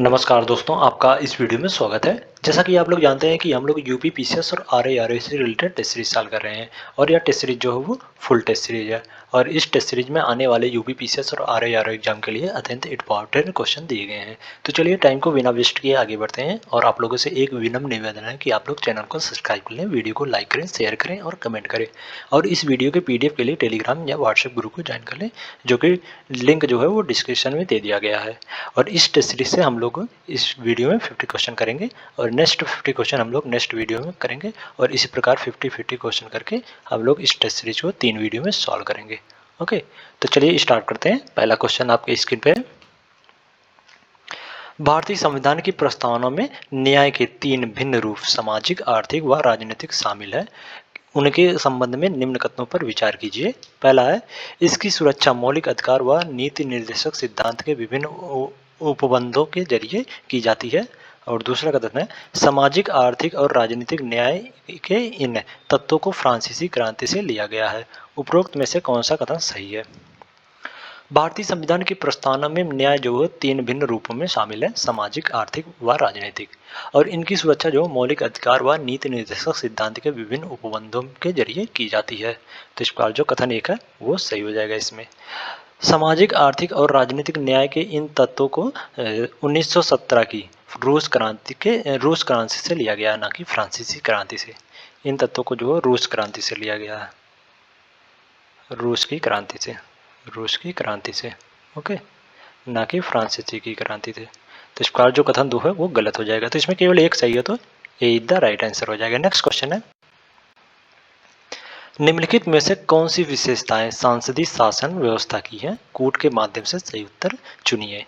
नमस्कार दोस्तों, आपका इस वीडियो में स्वागत है। जैसा कि आप लोग जानते हैं कि हम लोग यूपी पीसीएस और आरआरबी से रिलेटेड टेस्ट सीरीज चालू कर रहे हैं और यह टेस्ट सीरीज जो है वो फुल टेस्ट सीरीज है और इस टेस्ट सीरीज में आने वाले यूपी पीसीएस और आरआरबी एग्जाम के लिए अत्यंत इंपॉर्टेंट क्वेश्चन दिए गए हैं। तो चलिए टाइम को बिना वेस्ट किए आगे बढ़ते हैं और आप लोगों से एक विनम्र निवेदन है कि आप लोग चैनल को सब्सक्राइब कर लें, वीडियो को लाइक करें, शेयर करें और कमेंट करें और इस वीडियो के पीडीएफ के लिए टेलीग्राम या व्हाट्सएप ग्रुप को ज्वाइन कर लें, जो कि लिंक जो है वो डिस्क्रिप्शन में दे दिया गया है। और इस टेस्ट सीरीज से हम लोग इस वीडियो में 50 क्वेश्चन करेंगे और नेक्स्ट 50 क्वेश्चन हम लोग नेक्स्ट वीडियो में करेंगे और इसी प्रकार 50-50 क्वेश्चन करके हम लोग इस टेस्ट सीरीज को 3 वीडियो में सॉल्व करेंगे। ओके, तो चलिए स्टार्ट करते हैं। पहला क्वेश्चन आपके स्क्रीन पे है। भारतीय संविधान की प्रस्तावना में न्याय के 3 भिन्न रूप सामाजिक, आर्थिक व राजनीतिक शामिल है। उनके संबंध में निम्न कथनों पर विचार कीजिए। पहला है, इसकी सुरक्षा मौलिक अधिकार व नीति निर्देशक सिद्धांत के विभिन्न उपबंधों के जरिए की जाती है। और दूसरा कथन है, सामाजिक, आर्थिक और राजनीतिक न्याय के इन तत्वों को फ्रांसीसी क्रांति से लिया गया है। उपरोक्त में से कौन सा कथन सही है? भारतीय संविधान की प्रस्तावना में न्याय जो है 3 भिन्न रूपों में शामिल है, सामाजिक, आर्थिक व राजनीतिक, और इनकी सुरक्षा जो मौलिक अधिकार व नीति निर्देशक सिद्धांत के विभिन्न उपबंधों के जरिए की जाती है। तो इस प्रकार जो कथन एक है वो सही हो जाएगा। इसमें सामाजिक, आर्थिक और राजनीतिक न्याय के इन तत्वों को 1917 की रूस क्रांति से लिया गया, ना कि फ्रांसीसी क्रांति से। इन तत्वों को जो है रूस क्रांति से लिया गया है, रूस की क्रांति से। ओके, ना कि फ्रांसीसी की क्रांति से। तो इस प्रकार जो कथन 2 है वो गलत हो जाएगा। तो इसमें केवल एक सही है, तो ए इज द राइट आंसर हो जाएगा। नेक्स्ट क्वेश्चन है, निम्नलिखित में से कौन सी विशेषताएं सांसदीय शासन व्यवस्था की हैं? कूट के माध्यम से सही उत्तर चुनिए।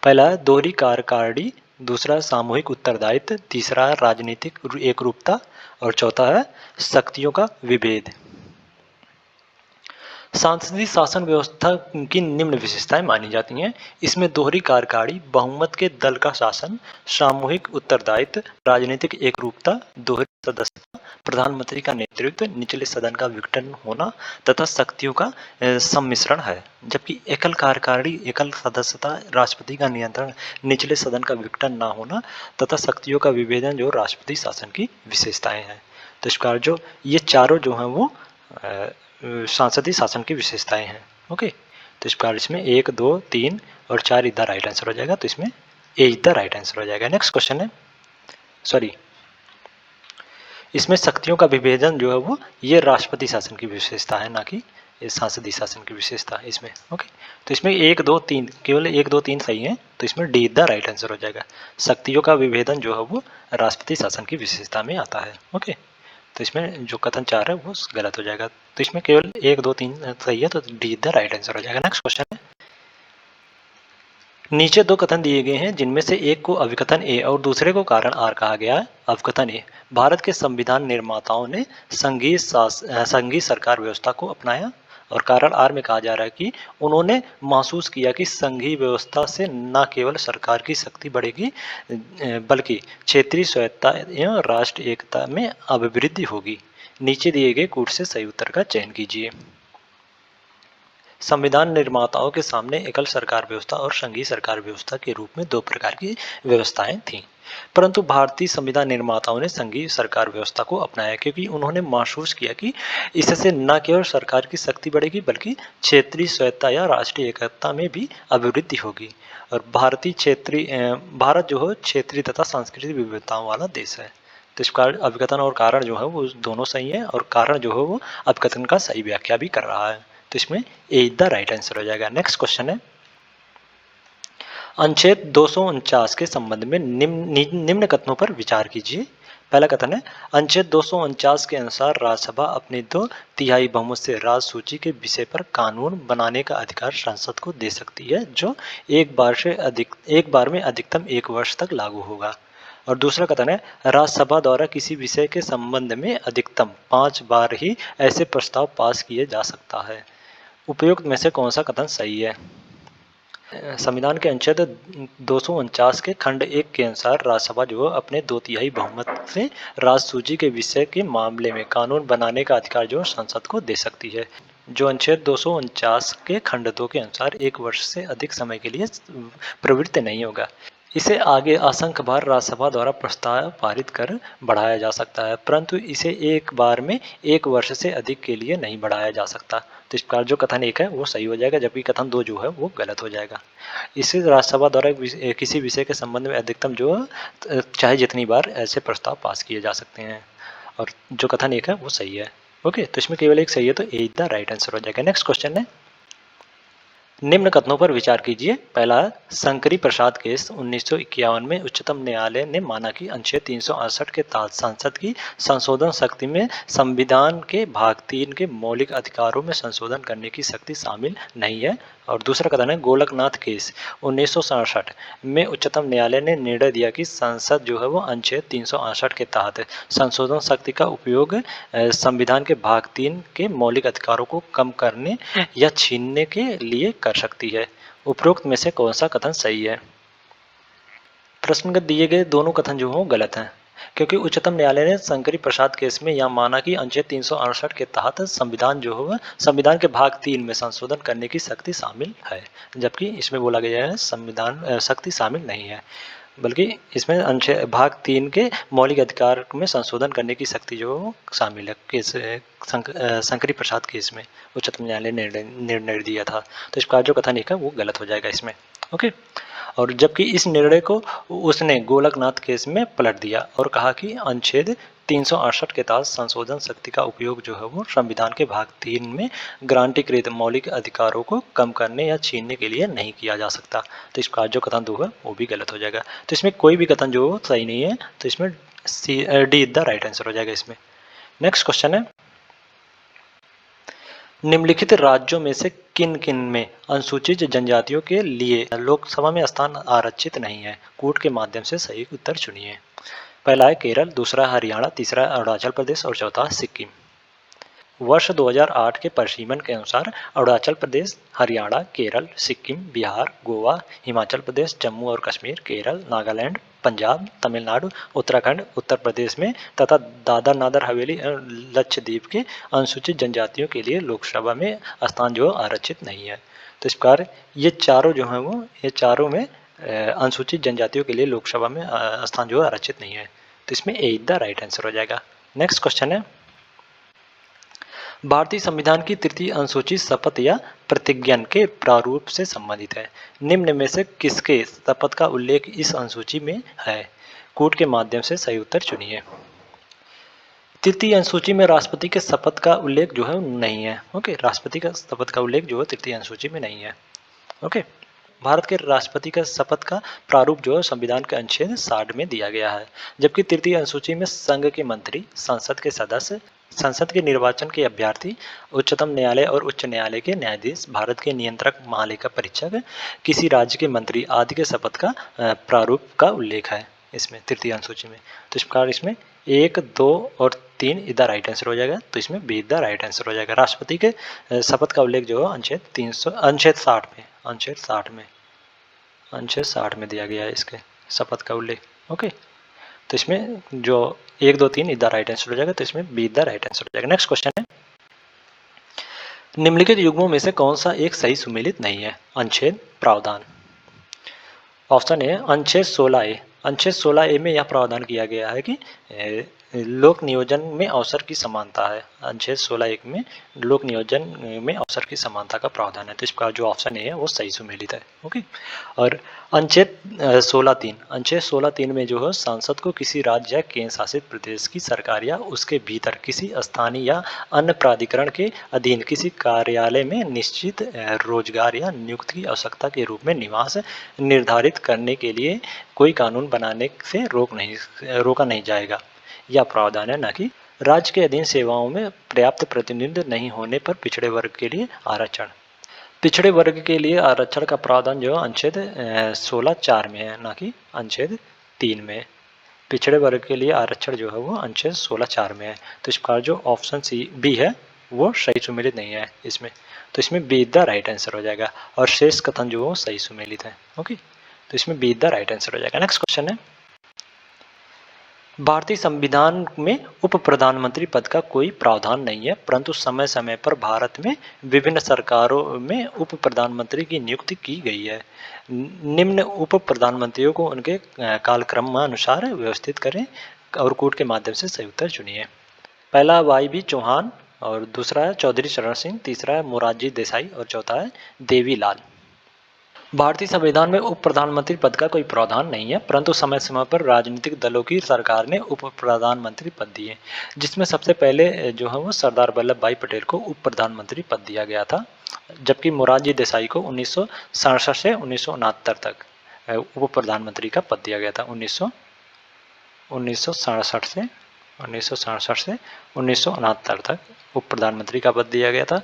पहला है दोहरी कार्यकारिणी, दूसरा सामूहिक उत्तरदायित्व, तीसरा है राजनीतिक एकरूपता और चौथा है शक्तियों का विभेद। सांसदीय शासन व्यवस्था की निम्न विशेषताएं मानी जाती हैं। इसमें दोहरी कार्यकारिणी, बहुमत के दल का शासन, सामूहिक उत्तरदायित्व, राजनीतिक एकरूपता, दोहरी सदस्यता, प्रधानमंत्री का नेतृत्व, निचले सदन का विघटन होना तथा शक्तियों का सम्मिश्रण है। जबकि एकल कार्यकारिणी, एकल सदस्यता, राष्ट्रपति का नियंत्रण, निचले सदन का विघटन न होना तथा शक्तियों का विभेदन जो राष्ट्रपति शासन की विशेषताएं हैं। तो इस प्रकार जो ये चारों जो हैं वो सांसदीय शासन की विशेषताएं हैं। ओके, तो इस प्रकार इसमें 1, 2, 3 और 4 इधर राइट आंसर हो जाएगा। तो इसमें ए इधर राइट आंसर हो जाएगा। नेक्स्ट क्वेश्चन है, इसमें शक्तियों का विभेदन जो है वो ये राष्ट्रपति शासन की विशेषता है, ना कि सांसदीय शासन की विशेषता है इसमें। ओके, तो इसमें 1, 2, 3 केवल 1, 2, 3 सही है। तो इसमें डी द राइट आंसर हो जाएगा। शक्तियों का विभेदन जो है वो राष्ट्रपति शासन की विशेषता में आता है। ओके, तो इसमें जो कथन 4 है वो गलत हो जाएगा। तो इसमें केवल 1, 2, 3 सही है, तो डी द राइट आंसर हो जाएगा। नेक्स्ट क्वेश्चन है, नीचे 2 कथन दिए गए हैं जिनमें से एक को अभिकथन ए और दूसरे को कारण आर कहा गया है। अभिकथन ए, भारत के संविधान निर्माताओं ने संघीय सरकार व्यवस्था को अपनाया, और कारण आर में कहा जा रहा है कि उन्होंने महसूस किया कि संघीय व्यवस्था से न केवल सरकार की शक्ति बढ़ेगी बल्कि क्षेत्रीय स्वायत्तता एवं राष्ट्र एकता में अभिवृद्धि होगी। नीचे दिए गए कूट से सही उत्तर का चयन कीजिए। संविधान निर्माताओं के सामने एकल सरकार व्यवस्था और संघीय सरकार व्यवस्था के रूप में 2 प्रकार की व्यवस्थाएं थीं, परंतु भारतीय संविधान निर्माताओं ने संघीय सरकार व्यवस्था को अपनाया क्योंकि उन्होंने महसूस किया कि इससे न केवल सरकार की शक्ति बढ़ेगी बल्कि क्षेत्रीय स्वायत्तता या राष्ट्रीय एकता में भी अभिवृद्धि होगी। और भारत जो है क्षेत्रीय तथा सांस्कृतिक विविधताओं वाला देश है। तो इस प्रकार अभिकथन और कारण जो है वो दोनों सही है, और कारण जो है वो अभिकथन का सही व्याख्या भी कर रहा है। तो इसमें ए इज द राइट आंसर हो जाएगा। नेक्स्ट क्वेश्चन है, अनुच्छेद 249 के संबंध में निम्न कथनों पर विचार कीजिए। पहला कथन है, अनुच्छेद 249 के अनुसार राज्यसभा अपने 2/3 बहुमत से राज्य सूची के विषय पर कानून बनाने का अधिकार संसद को दे सकती है, जो एक बार में अधिकतम 1 वर्ष तक लागू होगा। और दूसरा कथन है, राज्यसभा द्वारा किसी विषय के संबंध में अधिकतम 5 बार ही ऐसे प्रस्ताव पास किए जा सकता है। उपयुक्त में से कौन सा कथन सही है? संविधान के अनुच्छेद 249 के खंड 1 के अनुसार राज्यसभा जो है अपने 2/3 बहुमत से राज्य सूची के विषय के मामले में कानून बनाने का अधिकार जो संसद को दे सकती है। जो अनुच्छेद 249 के खंड 2 के अनुसार 1 वर्ष से अधिक समय के लिए प्रवृत्त नहीं होगा। इसे आगे असंख्य बार राज्यसभा द्वारा प्रस्ताव पारित कर बढ़ाया जा सकता है, परंतु इसे एक बार में 1 वर्ष से अधिक के लिए नहीं बढ़ाया जा सकता। तो इस प्रकार जो कथन 1 है वो सही हो जाएगा, जबकि कथन 2 जो है वो गलत हो जाएगा। इसे राज्यसभा द्वारा किसी विषय के संबंध में अधिकतम जो चाहे जितनी बार ऐसे प्रस्ताव पास किए जा सकते हैं, और जो कथन 1 है वो सही है। ओके, तो इसमें केवल एक सही है, तो ए इज द राइट आंसर हो जाएगा। नेक्स्ट क्वेश्चन है, निम्न कथनों पर विचार कीजिए। पहला, शंकरी प्रसाद केस 1951 में उच्चतम न्यायालय ने माना कि अनुच्छेद 368 के तहत संसद की संशोधन शक्ति में संविधान के भाग 3 के मौलिक अधिकारों में संशोधन करने की शक्ति शामिल नहीं है। और दूसरा कथन है, गोलकनाथ केस 1967 में उच्चतम न्यायालय ने निर्णय दिया कि संसद जो है वो अनुच्छेद 368 के तहत संशोधन शक्ति का उपयोग संविधान के भाग 3 के मौलिक अधिकारों को कम करने या छीनने के लिए कर सकती है। उपरोक्त में से कौन सा कथन सही है? प्रश्नगत दिए गए दोनों कथन जो हो गलत हैं, क्योंकि उच्चतम न्यायालय ने शंकरी प्रसाद केस में यह माना कि अनुच्छेद 368 के तहत संविधान जो होगा संविधान के भाग 3 में संशोधन करने की शक्ति शामिल है, जबकि इसमें बोला गया है संविधान शक्ति शामिल नहीं है, बल्कि इसमें अनुच्छेद भाग 3 के मौलिक अधिकार में संशोधन करने की शक्ति जो शामिल है। केस शंकरी प्रसाद केस में उच्चतम न्यायालय ने निर्णय दिया था, तो इसका जो कथन एक है वो गलत हो जाएगा इसमें। ओके, और जबकि इस निर्णय को उसने गोलकनाथ केस में पलट दिया और कहा कि अनुच्छेद 368 के तहत संशोधन शक्ति का उपयोग जो है वो संविधान के भाग 3 में ग्रांटीकृत मौलिक अधिकारों को कम करने या छीनने के लिए नहीं किया जा सकता। तो इसका जो कथन 2 है वो भी गलत हो जाएगा। तो इसमें कोई भी कथन जो सही नहीं है, तो इसमें डी द राइट आंसर हो जाएगा इसमें। नेक्स्ट क्वेश्चन है, निम्नलिखित राज्यों में से किन किन में अनुसूचित जनजातियों के लिए लोकसभा में स्थान आरक्षित नहीं है? कूट के माध्यम से सही उत्तर चुनिए। पहला है केरल, दूसरा हरियाणा, तीसरा अरुणाचल प्रदेश और चौथा सिक्किम। वर्ष 2008 के परिसीमन के अनुसार अरुणाचल प्रदेश, हरियाणा, केरल, सिक्किम, बिहार, गोवा, हिमाचल प्रदेश, जम्मू और कश्मीर, केरल, नागालैंड, पंजाब, तमिलनाडु, उत्तराखंड, उत्तर प्रदेश में तथा दादर नागर हवेली और लक्षद्वीप के अनुसूचित जनजातियों के लिए लोकसभा में स्थान जो आरक्षित नहीं है। तो इस प्रकार ये चारों जो हैं वो ये चारों में अनुसूचित जनजातियों के लिए लोकसभा में स्थान जो आरक्षित नहीं है। तो इसमें ए द राइट आंसर हो जाएगा। नेक्स्ट क्वेश्चन है, भारतीय संविधान की तृतीय अनुसूची शपथ या प्रतिज्ञा के प्रारूप से संबंधित है। निम्न में से किसके शपथ का उल्लेख इस अनुसूची में है? कूट के माध्यम से सही उत्तर चुनिए। तृतीय अनुसूची में राष्ट्रपति के शपथ का उल्लेख जो है नहीं है। ओके, राष्ट्रपति का शपथ का उल्लेख जो है तृतीय अनुसूची में नहीं है। ओके, भारत के राष्ट्रपति का शपथ का प्रारूप जो है संविधान के अनुच्छेद 60 में दिया गया है, जबकि तृतीय अनुसूची में संघ के मंत्री, संसद के सदस्य, संसद के निर्वाचन के अभ्यर्थी, उच्चतम न्यायालय और उच्च न्यायालय के न्यायाधीश, भारत के नियंत्रक महालेखा परीक्षक, किसी राज्य के मंत्री आदि के शपथ का प्रारूप का उल्लेख है इसमें तृतीय अनुसूची में। तो इस प्रकार इसमें 1, 2 और 3 इधर राइट आंसर हो जाएगा, तो इसमें बी द राइट आंसर हो जाएगा। राष्ट्रपति के शपथ का उल्लेख जो है अनुच्छेद 60 में दिया गया है इसके शपथ का उल्लेख। ओके, तो इसमें जो 1, 2, 3 इधर राइट आंसर हो जाएगा, तो इसमें बी द राइट आंसर हो जाएगा। नेक्स्ट क्वेश्चन है, निम्नलिखित युग्मों में से कौन सा एक सही सुमेलित नहीं है? अनुच्छेद प्रावधान। ऑप्शन ए अनुच्छेद 16A। अनुच्छेद 16A में यह प्रावधान किया गया है कि लोक नियोजन में अवसर की समानता है। अनुच्छेद 16(1) में लोक नियोजन में अवसर की समानता का प्रावधान है, तो इसका जो ऑप्शन ए है वो सही सुमेलित है। ओके, और अनुच्छेद 16(3) में जो है सांसद को किसी राज्य या केंद्र शासित प्रदेश की सरकार या उसके भीतर किसी स्थानीय या अन्य प्राधिकरण के अधीन किसी कार्यालय में निश्चित रोजगार या नियुक्ति की आवश्यकता के रूप में निवास निर्धारित करने के लिए कोई कानून बनाने से रोका नहीं जाएगा। यह प्रावधान है, न कि राज्य के अधीन सेवाओं में पर्याप्त प्रतिनिधित्व नहीं होने पर पिछड़े वर्ग के लिए आरक्षण। पिछड़े वर्ग के लिए आरक्षण का प्रावधान जो अनुच्छेद 16(4) में है, न कि अनुच्छेद 3 में। पिछड़े वर्ग के लिए आरक्षण जो है वो अनुच्छेद 16(4) में है, तो इस प्रकार जो ऑप्शन बी है वो सही सुमेलित नहीं है इसमें, तो इसमें बी द राइट आंसर हो जाएगा, और शेष कथन जो वो सही सुमेलित है। ओके, तो इसमें बी द राइट आंसर हो जाएगा। नेक्स्ट क्वेश्चन है, भारतीय संविधान में उप प्रधानमंत्री पद का कोई प्रावधान नहीं है, परंतु समय समय पर भारत में विभिन्न सरकारों में उप प्रधानमंत्री की नियुक्ति की गई है। निम्न उप प्रधानमंत्रियों को उनके कालक्रम अनुसार व्यवस्थित करें और कूट के माध्यम से सही उत्तर चुनिए। पहला वाई बी चौहान और दूसरा है चौधरी चरण सिंह, तीसरा है मोरारजी देसाई और चौथा है देवीलाल। भारतीय संविधान में उप प्रधानमंत्री पद का कोई प्रावधान नहीं है, परंतु समय समय पर राजनीतिक दलों की सरकार ने उप प्रधानमंत्री पद दिए, जिसमें सबसे पहले जो है वो सरदार वल्लभ भाई पटेल को उप प्रधानमंत्री पद दिया गया था, जबकि मोरारजी देसाई को 1967 से 1969 तक उप प्रधानमंत्री का पद दिया गया था। 1967 से 1969 तक उप प्रधानमंत्री का पद दिया गया था।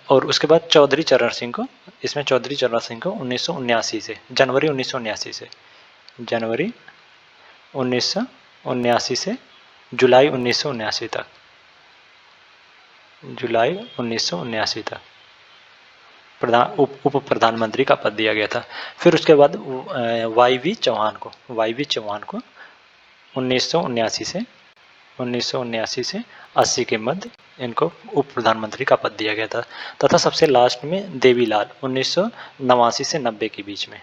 और उसके बाद चौधरी चरण सिंह को 1979 से जनवरी 1979 से जुलाई 1979 तक उप प्रधानमंत्री का पद दिया गया था। फिर उसके बाद वाई वी चौहान को 1979 से 80 के मध्य इनको उप प्रधानमंत्री का पद दिया गया था, तथा सबसे लास्ट में देवीलाल 1989 से 90 के बीच में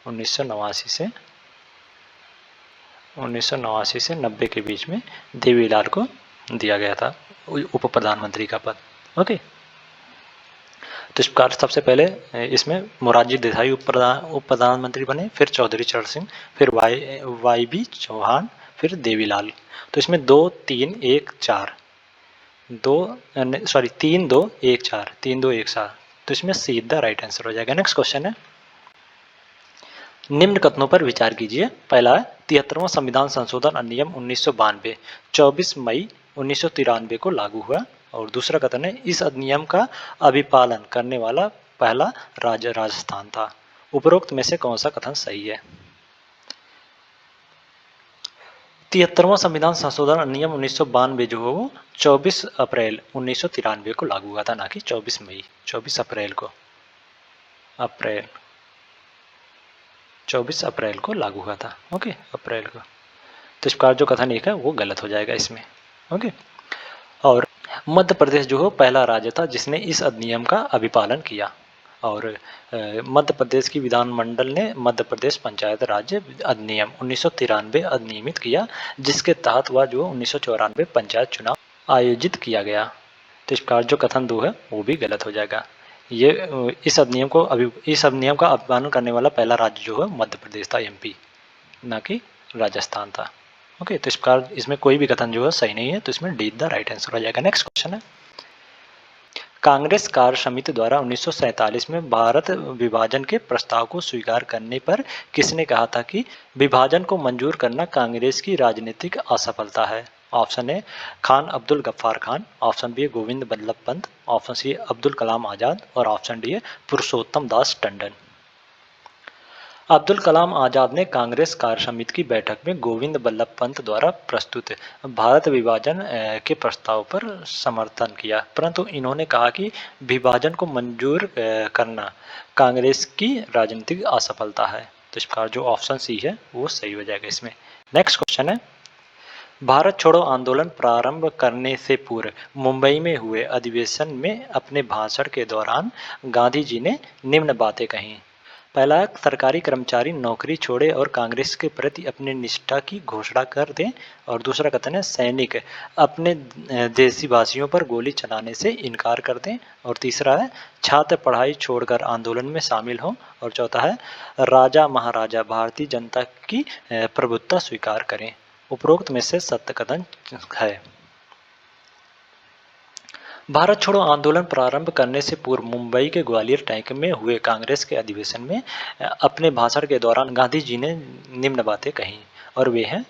1989 से 90 के बीच में देवीलाल को दिया गया था उप प्रधानमंत्री का पद। ओके, तो इस प्रकार सबसे पहले इसमें मोरारजी देसाई उप प्रधानमंत्री बने, फिर चौधरी चरण सिंह, फिर वाई बी चौहान, फिर देवीलाल। तो इसमें 3 2 1 4 तो इसमें सीधा राइट आंसर हो जाएगा। नेक्स्ट क्वेश्चन है, निम्न कथनों पर विचार कीजिए। पहला है 73वां संविधान संशोधन अधिनियम 1992 24 मई 1993 को लागू हुआ। और दूसरा कथन है, इस अधिनियम का अभिपालन करने वाला पहला राज्य राजस्थान था। उपरोक्त में से कौन सा कथन सही है? 73वां संविधान संशोधन अधिनियम 1992 जो है वो 24 अप्रैल 1993 को लागू हुआ था, ना कि 24 मई, 24 अप्रैल को 24 अप्रैल को लागू हुआ था। ओके, अप्रैल को। तो इस प्रकार जो कथन एक है वो गलत हो जाएगा इसमें। ओके, और मध्य प्रदेश जो है पहला राज्य था जिसने इस अधिनियम का अभिपालन किया। और मध्य प्रदेश की विधानमंडल ने मध्य प्रदेश पंचायत राज्य अधिनियम 1993 अधिनियमित किया, जिसके तहत वह जो 1994 पंचायत चुनाव आयोजित किया गया। तो इस प्रकार जो कथन 2 है वो भी गलत हो जाएगा। ये इस अधिनियम का अभिपालन करने वाला पहला राज्य जो है मध्य प्रदेश था, एमपी, ना कि राजस्थान था। ओके, तो इस प्रकार इसमें कोई भी कथन जो है सही नहीं है, तो इसमें डी द राइट आंसर हो जाएगा। नेक्स्ट क्वेश्चन है, कांग्रेस कार्य समिति द्वारा 1947 में भारत विभाजन के प्रस्ताव को स्वीकार करने पर किसने कहा था कि विभाजन को मंजूर करना कांग्रेस की राजनीतिक असफलता है? Option A Khan Abdul Ghaffar Khan, option B Govind Ballabh Pant, option C Abdul Kalam Azad और ऑप्शन डी पुरुषोत्तम दास टंडन। अब्दुल कलाम आजाद ने कांग्रेस कार्य समिति की बैठक में गोविंद बल्लभ पंत द्वारा प्रस्तुत भारत विभाजन के प्रस्ताव पर समर्थन किया, परंतु इन्होंने कहा कि विभाजन को मंजूर करना कांग्रेस की राजनीतिक असफलता है। तो इस प्रकार जो ऑप्शन सी है वो सही हो जाएगा इसमें। नेक्स्ट क्वेश्चन है, भारत छोड़ो आंदोलन प्रारंभ करने से पूर्व मुंबई में हुए अधिवेशन में अपने भाषण के दौरान गांधी जी ने निम्न बातें कही। पहला, सरकारी कर्मचारी नौकरी छोड़े और कांग्रेस के प्रति अपनी निष्ठा की घोषणा कर दें। और दूसरा कथन है, सैनिक अपने देशवासियों पर गोली चलाने से इनकार कर दें। और तीसरा है, छात्र पढ़ाई छोड़कर आंदोलन में शामिल हों। और चौथा है, राजा महाराजा भारतीय जनता की प्रभुत्व स्वीकार करें। उपरोक्त में से सत्य कथन है। भारत छोड़ो आंदोलन प्रारंभ करने से पूर्व मुंबई के ग्वालियर टैंक में हुए कांग्रेस के अधिवेशन में अपने भाषण के दौरान गांधी जी ने निम्न बातें कही, और वे हैं,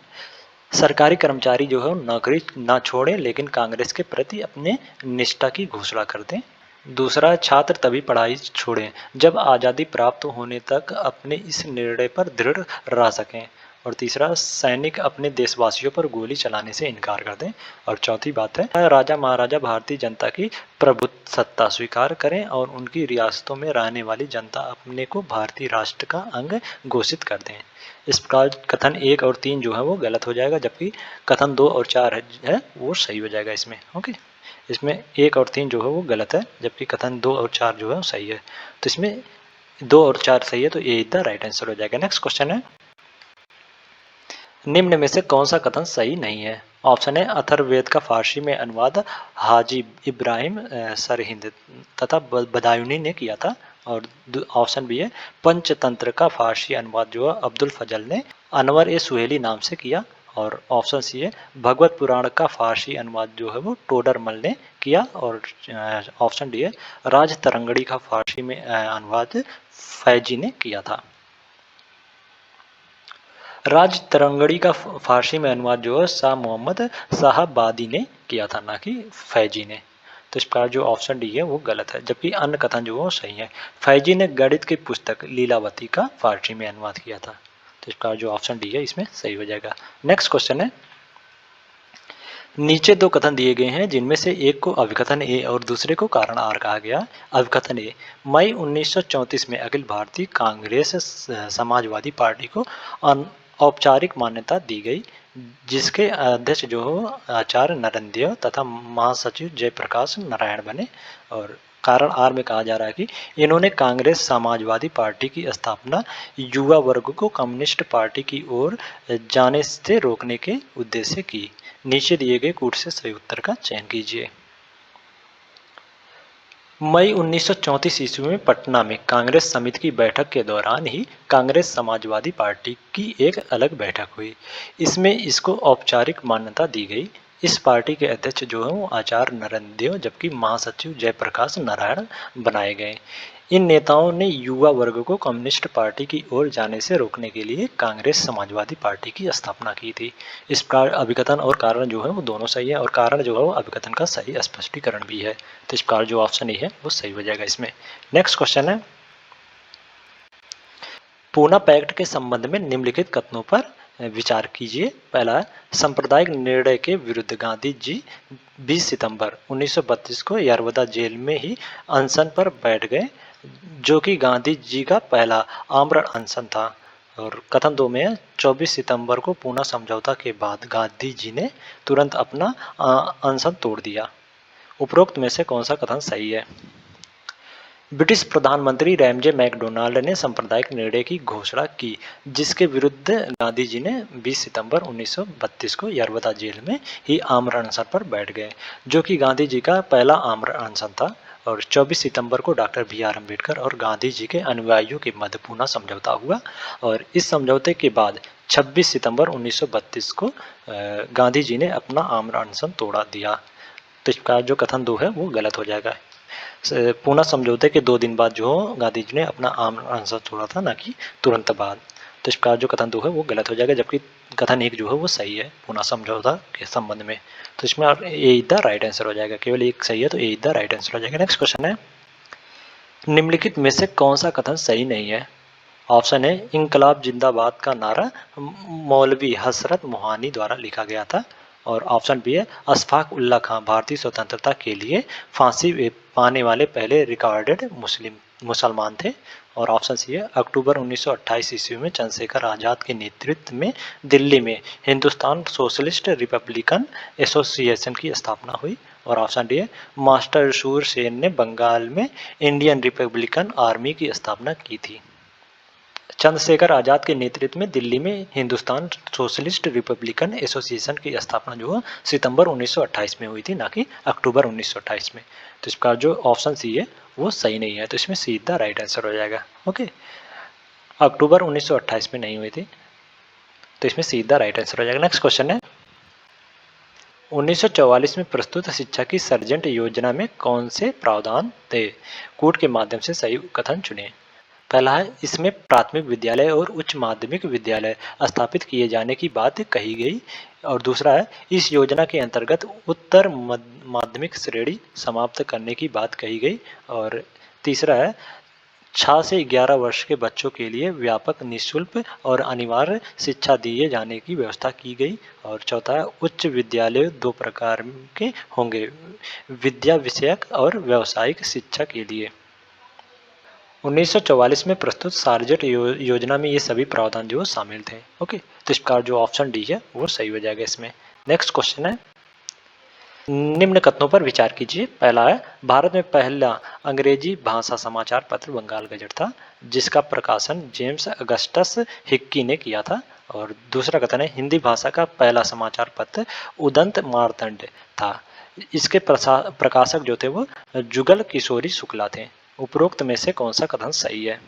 सरकारी कर्मचारी जो है नौकरी ना छोड़े लेकिन कांग्रेस के प्रति अपने निष्ठा की घोषणा कर दें। दूसरा, छात्र तभी पढ़ाई छोड़ें जब आज़ादी प्राप्त होने तक अपने इस निर्णय पर दृढ़ रह सकें। और तीसरा, सैनिक अपने देशवासियों पर गोली चलाने से इनकार कर दें। और चौथी बात है, राजा महाराजा भारतीय जनता की प्रभुसत्ता स्वीकार करें और उनकी रियासतों में रहने वाली जनता अपने को भारतीय राष्ट्र का अंग घोषित कर दें। इस प्रकार कथन 1 और 3 जो है वो गलत हो जाएगा, जबकि कथन 2 और 4 है वो सही हो जाएगा इसमें। ओके, इसमें 1 और 3 जो है वो गलत है, जबकि कथन 2 और 4 जो है वो सही है। तो इसमें 2 और 4 सही है, तो ए इज द राइट आंसर हो जाएगा। नेक्स्ट क्वेश्चन है, निम्न में से कौन सा कथन सही नहीं है? ऑप्शन है, अथर्ववेद का फारसी में अनुवाद हाजी इब्राहिम सरहिंद तथा बदायूनी ने किया था। और ऑप्शन बी है, पंचतंत्र का फारसी अनुवाद जो है अब्दुल फजल ने अनवर ए सुहेली नाम से किया। और ऑप्शन सी है, भगवत पुराण का फारसी अनुवाद जो है वो टोडरमल ने किया। और ऑप्शन डी है, राज तरंगड़ी का फारसी में अनुवाद फैजी ने किया था। राज तरंगड़ी का फारसी में अनुवाद जो है शाह मोहम्मद साहबादी ने किया था, ना कि फैजी ने। तो इस प्रकार जो ऑप्शन डी है वो गलत है, जबकि अन्य कथन जो है वो सही है। फैजी ने गणित की पुस्तक लीलावती का फारसी में अनुवाद किया था। तो इस प्रकार जो ऑप्शन डी है इसमें सही हो जाएगा। नेक्स्ट क्वेश्चन है, नीचे दो कथन दिए गए हैं जिनमें से एक को अभिकथन ए और दूसरे को कारण आर कहा गया। अभिकथन ए, मई 1934 में अखिल भारतीय कांग्रेस समाजवादी पार्टी को औपचारिक मान्यता दी गई, जिसके अध्यक्ष जो हो आचार्य नरेंद्र देव तथा महासचिव जयप्रकाश नारायण बने। और कारण आर में कहा जा रहा है कि इन्होंने कांग्रेस समाजवादी पार्टी की स्थापना युवा वर्ग को कम्युनिस्ट पार्टी की ओर जाने से रोकने के उद्देश्य से की। नीचे दिए गए कूट से सही उत्तर का चयन कीजिए। मई 1934 ईस्वी में पटना में कांग्रेस समिति की बैठक के दौरान ही कांग्रेस समाजवादी पार्टी की एक अलग बैठक हुई। इसमें इसको औपचारिक मान्यता दी गई। इस पार्टी के अध्यक्ष जो है वो आचार्य नरेंद्र देव, जबकि महासचिव जयप्रकाश नारायण बनाए गए। इन नेताओं ने युवा वर्ग को कम्युनिस्ट पार्टी की ओर जाने से रोकने के लिए कांग्रेस समाजवादी पार्टी की स्थापना की थी। इस प्रकार अभिकथन और कारण जो है वो दोनों सही है, और कारण जो है वो अभिकथन का सही स्पष्टीकरण भी है। तो इस प्रकार जो ऑप्शन ए है वो सही हो जाएगा इसमें। नेक्स्ट क्वेश्चन है, पूना पैक्ट के संबंध में निम्नलिखित कथनों पर विचार कीजिए। पहला है, सांप्रदायिक निर्णय के विरुद्ध गांधी जी 20 सितंबर 1932 को यरवदा जेल में ही अनशन पर बैठ गए, जो कि गांधी जी का पहला आमरण अनशन था। और कथन 2 में है, 24 सितंबर को पूना समझौता के बाद गांधी जी ने तुरंत अपना अनशन तोड़ दिया। उपरोक्त में से कौन सा कथन सही है? ब्रिटिश प्रधानमंत्री रैमजे मैकडोनाल्ड ने सांप्रदायिक निर्णय की घोषणा की, जिसके विरुद्ध गांधी जी ने 20 सितंबर 1932 को यरवदा जेल में ही आमरण अनशन पर बैठ गए, जो कि गांधी जी का पहला आमरण अनशन था। और 24 सितंबर को डॉक्टर बी.आर. अम्बेडकर और गांधी जी के अनुयायियों के मध्य पूना समझौता हुआ। और इस समझौते के बाद 26 सितंबर 1932 को गांधी जी ने अपना आमरण अनशन तोड़ा दिया। तो इसका जो कथन 2 है वो गलत हो जाएगा। पूना समझौते के 2 दिन बाद जो गांधी जी ने अपना आमरण अनशन छोड़ा था, ना कि तुरंत बाद। तो इसका जो कथन 2 है वो गलत हो जाएगा, जबकि कथन 1 जो है वो सही है पूना समझौता के संबंध में। तो इसमें ए इज द राइट आंसर हो जाएगा, केवल एक सही है तो ए इज द राइट आंसर हो जाएगा। नेक्स्ट क्वेश्चन है, निम्नलिखित में से कौन सा कथन सही नहीं है? ऑप्शन है, इंकलाब जिंदाबाद का नारा मौलवी हसरत मोहानी द्वारा लिखा गया था। और ऑप्शन बी है, अशफाक उल्ला खां भारतीय स्वतंत्रता के लिए फांसी पाने वाले पहले रिकॉर्डेड मुसलमान थे। और ऑप्शन सी है, अक्टूबर 1928 ईस्वी में चंद्रशेखर आजाद के नेतृत्व में दिल्ली में हिंदुस्तान सोशलिस्ट रिपब्लिकन एसोसिएशन की स्थापना हुई। और ऑप्शन डी है, मास्टर शूर सेन ने बंगाल में इंडियन रिपब्लिकन आर्मी की स्थापना की थी। चंद्रशेखर आजाद के नेतृत्व में दिल्ली में हिंदुस्तान सोशलिस्ट रिपब्लिकन एसोसिएशन की स्थापना जो है सितंबर 1928 में हुई थी, ना कि अक्टूबर 1928 में। तो इसका जो ऑप्शन सी है वो सही नहीं है, तो इसमें सीधा राइट आंसर हो जाएगा। ओके, अक्टूबर 1928 में नहीं हुई थी, तो इसमें सीधा राइट आंसर हो जाएगा। नेक्स्ट क्वेश्चन है, 1944 में प्रस्तुत शिक्षा की सर्जेंट योजना में कौन से प्रावधान थे? कूट के माध्यम से सही कथन चुनें। पहला है, इसमें प्राथमिक विद्यालय और उच्च माध्यमिक विद्यालय स्थापित किए जाने की बात कही गई। और दूसरा है, इस योजना के अंतर्गत उत्तर माध्यमिक श्रेणी समाप्त करने की बात कही गई। और तीसरा है, 6 से 11 वर्ष के बच्चों के लिए व्यापक निःशुल्क और अनिवार्य शिक्षा दिए जाने की व्यवस्था की गई। और चौथा है, उच्च विद्यालय दो प्रकार के होंगे, विद्या विषयक और व्यावसायिक शिक्षा के लिए। 1944 में प्रस्तुत सार्जेंट योजना में ये सभी प्रावधान जो शामिल थे। ओके, तो इस प्रकार जो ऑप्शन डी है वो सही हो जाएगा इसमें। नेक्स्ट क्वेश्चन है, निम्न कथनों पर विचार कीजिए। पहला है, भारत में पहला अंग्रेजी भाषा समाचार पत्र बंगाल गजट था, जिसका प्रकाशन जेम्स अगस्टस हिक्की ने किया था। और दूसरा कथन है, हिंदी भाषा का पहला समाचार पत्र उदंत मार्तंड था, इसके प्रकाशक जो थे वो जुगल किशोरी शुक्ला थे। उपरोक्त में से कौन सा कथन सही है?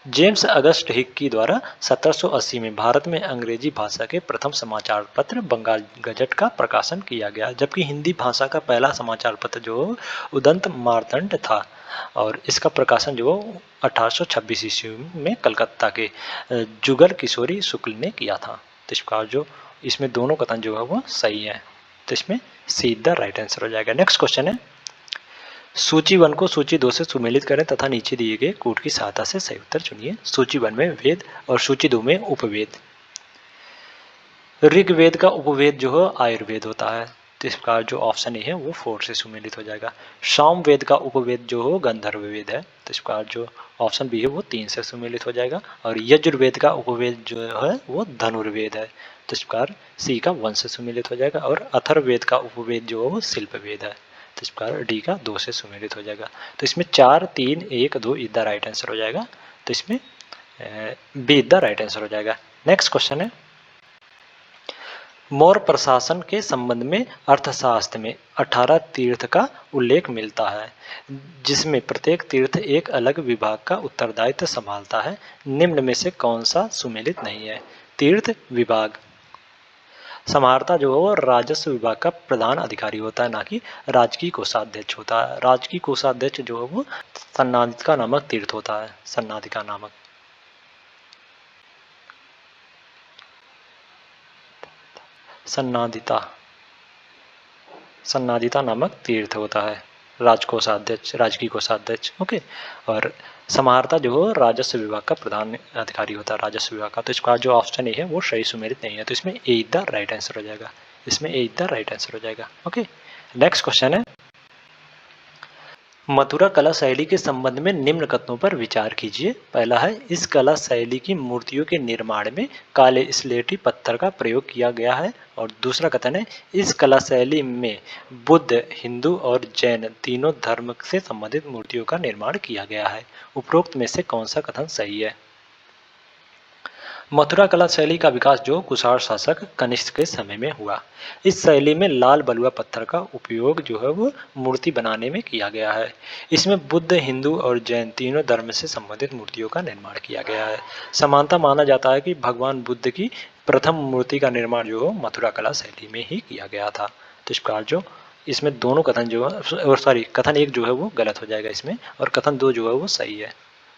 जेम्स अगस्ट हिक्की द्वारा 1780 में भारत में अंग्रेजी भाषा के प्रथम समाचार पत्र बंगाल गजट का प्रकाशन किया गया, जबकि हिंदी भाषा का पहला समाचार पत्र जो उदंत मार्तंड था, और इसका प्रकाशन जो 1826 ईस्वी में कलकत्ता के जुगल किशोरी शुक्ल ने किया था। तो इस प्रकार जो इसमें दोनों कथन जो है वो सही है, तो इसमें सीधा राइट आंसर हो जाएगा। नेक्स्ट क्वेश्चन है, सूची 1 को सूची 2 से सुमेलित करें तथा नीचे दिए गए कोड की सहायता से सही उत्तर चुनिए। सूची 1 में वेद और सूची 2 में उपवेद। ऋग्वेद का उपवेद जो है आयुर्वेद होता है, तो इस प्रकार जो ऑप्शन ए है वो 4 से सुमेलित हो जाएगा। सामवेद का उपवेद जो हो गंधर्व वेद है, तो इस प्रकार जो ऑप्शन बी है वो 3 से सुमेलित हो जाएगा। और यजुर्वेद का उपवेद जो है वो धनुर्वेद है, तो इस प्रकार सी का 1 से सुमेलित हो जाएगा। और अथर्ववेद का उपवेद जो है वो शिल्पवेद है, तो इस प्रकार डी का 2 से सुमेलित हो जाएगा। तो इसमें 4, 3, 1, 2 इज द राइट आंसर हो जाएगा, तो इसमें B is the right answer हो जाएगा। नेक्स्ट क्वेश्चन है, मौर्य प्रशासन के संबंध में अर्थशास्त्र में 18 तीर्थ का उल्लेख मिलता है, जिसमें प्रत्येक तीर्थ एक अलग विभाग का उत्तरदायित्व संभालता है। निम्न में से कौन सा सुमेलित नहीं है? तीर्थ विभाग समाहर्ता जो है वो राजस्व विभाग का प्रधान अधिकारी होता है, ना कि राजकीय कोषाध्यक्ष होता है। राजकीय कोषाध्यक्ष जो है वो सन्नादिका नामक तीर्थ होता है, सन्नादिका नामक। सन्नादिता सन्नादिता नामक तीर्थ होता है, राजकोषाध्यक्ष, राजकीय कोषाध्यक्ष। ओके, और समाहर्ता जो है राजस्व विभाग का प्रधान अधिकारी होता है, राजस्व विभाग का। तो इसका जो ऑप्शन ए है वो सही सुमेलित नहीं है, तो इसमें ए द राइट आंसर हो जाएगा, इसमें ए द राइट आंसर हो जाएगा। ओके, नेक्स्ट क्वेश्चन है, मथुरा कला शैली के संबंध में निम्न कथनों पर विचार कीजिए। पहला है, इस कला शैली की मूर्तियों के निर्माण में काले स्लेटी पत्थर का प्रयोग किया गया है। और दूसरा कथन है, इस कला शैली में बुद्ध, हिंदू और जैन तीनों धर्म से संबंधित मूर्तियों का निर्माण किया गया है। उपरोक्त में से कौन सा कथन सही है? मथुरा कला शैली का विकास जो कुषाण शासक कनिष्क के समय में हुआ। इस शैली में लाल बलुआ पत्थर का उपयोग जो है वो मूर्ति बनाने में किया गया है। इसमें बुद्ध, हिंदू और जैन तीनों धर्म से संबंधित मूर्तियों का निर्माण किया गया है। समानता माना जाता है कि भगवान बुद्ध की प्रथम मूर्ति का निर्माण जो है मथुरा कला शैली में ही किया गया था। तो इस प्रकार जो इसमें दोनों कथन जो है, सॉरी, कथन 1 जो है वो गलत हो जाएगा इसमें, और कथन 2 जो है वो सही है।